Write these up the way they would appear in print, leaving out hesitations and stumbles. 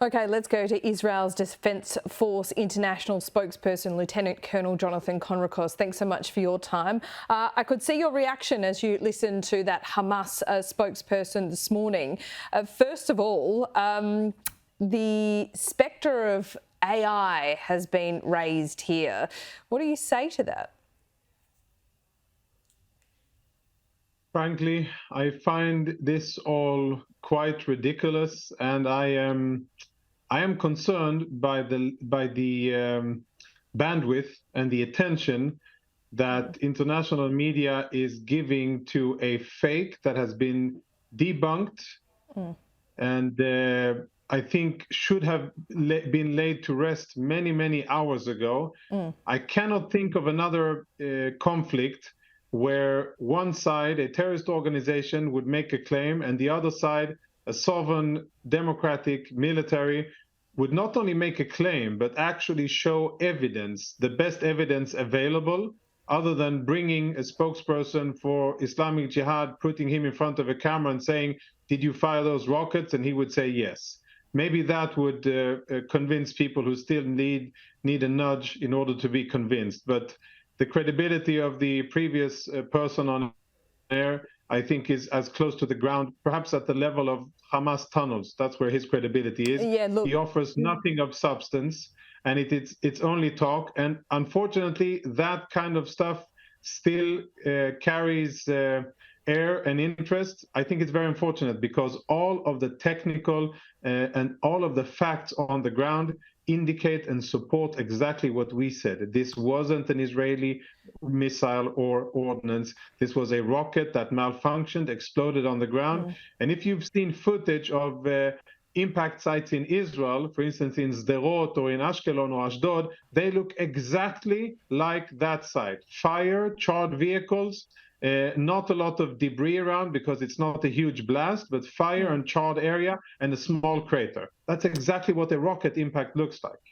OK, let's go to Israel's Defence Force International Spokesperson, Lieutenant Colonel Jonathan Conricus. Thanks so much for your time. I could see your reaction as you listened to that Hamas spokesperson this morning. First of all, the spectre of AI has been raised here. What do you say to that? Frankly, I find this all quite ridiculous, and I am concerned by the bandwidth and the attention that international media is giving to a fake that has been debunked, and I think should have been laid to rest many hours ago. I cannot think of another conflict where one side, a terrorist organization, would make a claim, and the other side, a sovereign democratic military, would not only make a claim, but actually show evidence, the best evidence available, other than bringing a spokesperson for Islamic Jihad, putting him in front of a camera and saying, "Did you fire those rockets?" And he would say yes. Maybe that would convince people who still need a nudge in order to be convinced. But the credibility of the previous person on air, I think, is as close to the ground, perhaps at the level of Hamas tunnels. That's where his credibility is. Yeah, look, he offers nothing of substance, and it's only talk. And unfortunately, that kind of stuff still carries air and interest. I think it's very unfortunate because all of the technical and all of the facts on the ground indicate and support exactly what we said. This wasn't an Israeli missile or ordnance. This was a rocket that malfunctioned, exploded on the ground. And if you've seen footage of impact sites in Israel, for instance, in Sderot or in Ashkelon or Ashdod, they look exactly like that site. Fire, charred vehicles, not a lot of debris around because it's not a huge blast, but fire and charred area and a small crater. That's exactly what a rocket impact looks like.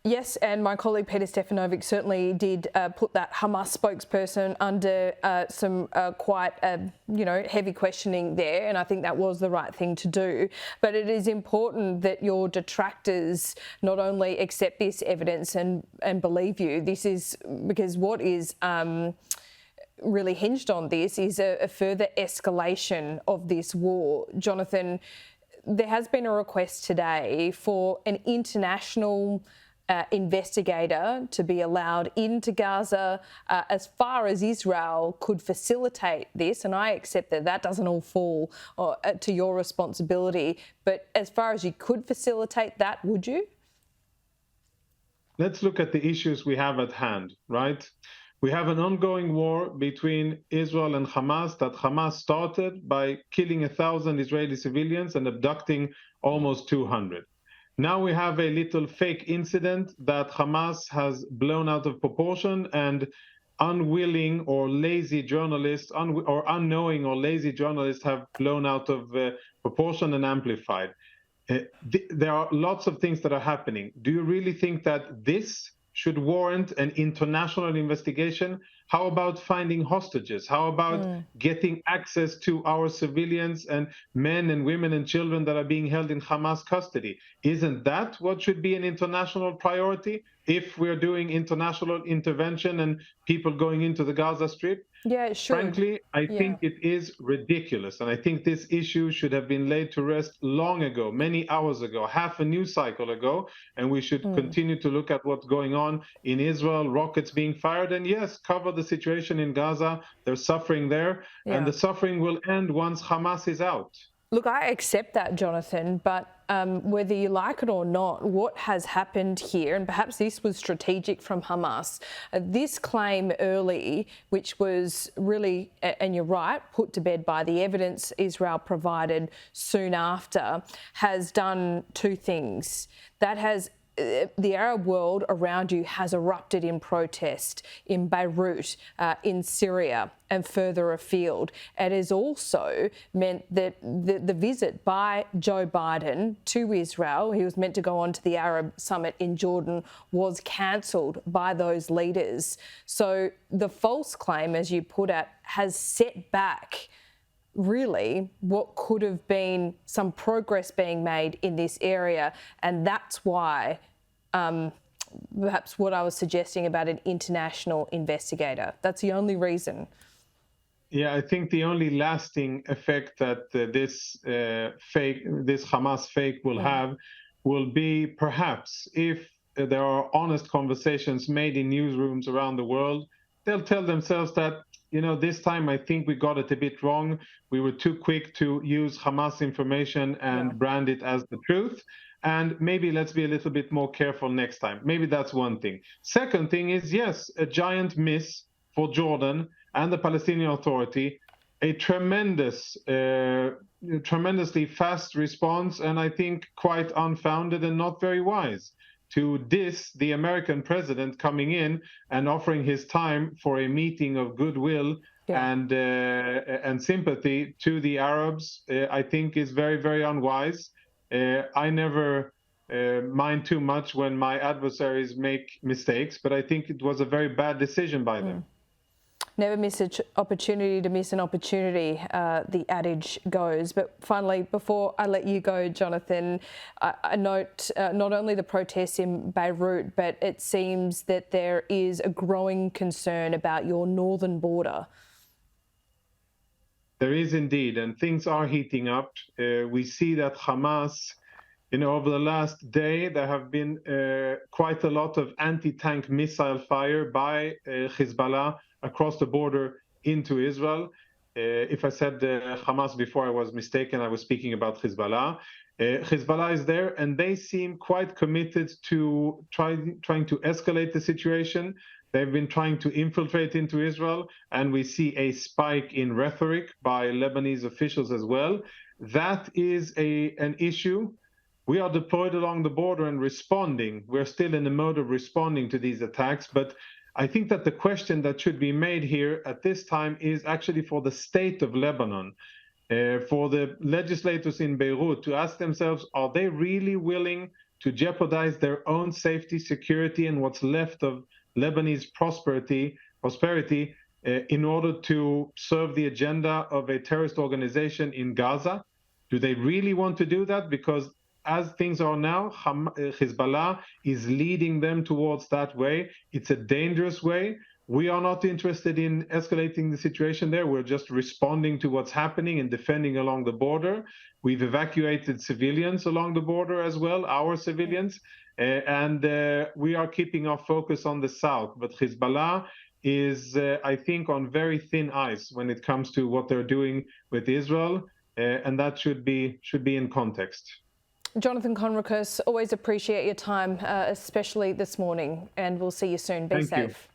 Yes, and my colleague Peter Stefanovic certainly did put that Hamas spokesperson under some quite, heavy questioning there, and I think that was the right thing to do. But it is important that your detractors not only accept this evidence and believe you. This is because what is really hinged on this is a further escalation of this war. Jonathan, there has been a request today for an international investigator to be allowed into Gaza as far as Israel could facilitate this, and I accept that that doesn't all fall to your responsibility, but as far as you could facilitate that, would you? Let's look at the issues we have at hand, right? We have an ongoing war between Israel and Hamas that Hamas started by killing 1,000 Israeli civilians and abducting almost 200. Now we have a little fake incident that Hamas has blown out of proportion, and unwilling or lazy journalists or unknowing or lazy journalists have blown out of proportion and amplified. There are lots of things that are happening. Do you really think that this should warrant an international investigation? How about finding hostages? How about getting access to our civilians and men and women and children that are being held in Hamas custody? Isn't that what should be an international priority if we're doing international intervention and people going into the Gaza Strip? Yeah, sure. Frankly, I think it is ridiculous. And I think this issue should have been laid to rest long ago, many hours ago, half a news cycle ago. And we should continue to look at what's going on in Israel, rockets being fired. And yes, cover the situation in Gaza. There's suffering there. Yeah. And the suffering will end once Hamas is out. Look, I accept that, Jonathan, but whether you like it or not, what has happened here, and perhaps this was strategic from Hamas, this claim early, which was really, and you're right, put to bed by the evidence Israel provided soon after, has done two things. That has the Arab world around you has erupted in protest in Beirut, in Syria and further afield. It has also meant that the visit by Joe Biden to Israel, he was meant to go on to the Arab summit in Jordan, was cancelled by those leaders. So the false claim, as you put it, has set back really what could have been some progress being made in this area. And that's why perhaps what I was suggesting about an international investigator. That's the only reason. Yeah, I think the only lasting effect that this Hamas fake will have will be perhaps if there are honest conversations made in newsrooms around the world, they'll tell themselves that, this time I think we got it a bit wrong. We were too quick to use Hamas information and brand it as the truth. And maybe let's be a little bit more careful next time. Maybe that's one thing. Second thing is, yes, a giant miss for Jordan and the Palestinian Authority, a tremendously fast response, and I think quite unfounded and not very wise to diss the American president coming in and offering his time for a meeting of goodwill and sympathy to the Arabs. I think is very, very unwise. I never mind too much when my adversaries make mistakes, but I think it was a very bad decision by them. Never miss an opportunity to miss an opportunity, the adage goes. But finally, before I let you go, Jonathan, I note not only the protests in Beirut, but it seems that there is a growing concern about your northern border. There is indeed, and things are heating up. We see that Hamas, over the last day, there have been quite a lot of anti-tank missile fire by Hezbollah across the border into Israel. If I said Hamas before, I was mistaken. I was speaking about Hezbollah. Hezbollah is there, and they seem quite committed to trying to escalate the situation. They've been trying to infiltrate into Israel, and we see a spike in rhetoric by Lebanese officials as well. That is an issue. We are deployed along the border and responding. We're still in the mode of responding to these attacks, but I think that the question that should be made here at this time is actually for the state of Lebanon, for the legislators in Beirut to ask themselves, are they really willing to jeopardize their own safety, security, and what's left of Lebanese prosperity in order to serve the agenda of a terrorist organization in Gaza? Do they really want to do that? Because as things are now, Hezbollah is leading them towards that way. It's a dangerous way. We are not interested in escalating the situation there. We're just responding to what's happening and defending along the border. We've evacuated civilians along the border as well, our civilians, and we are keeping our focus on the south. But Hezbollah is, I think, on very thin ice when it comes to what they're doing with Israel, and that should be in context. Jonathan Conricus, always appreciate your time, especially this morning, and we'll see you soon. Be safe.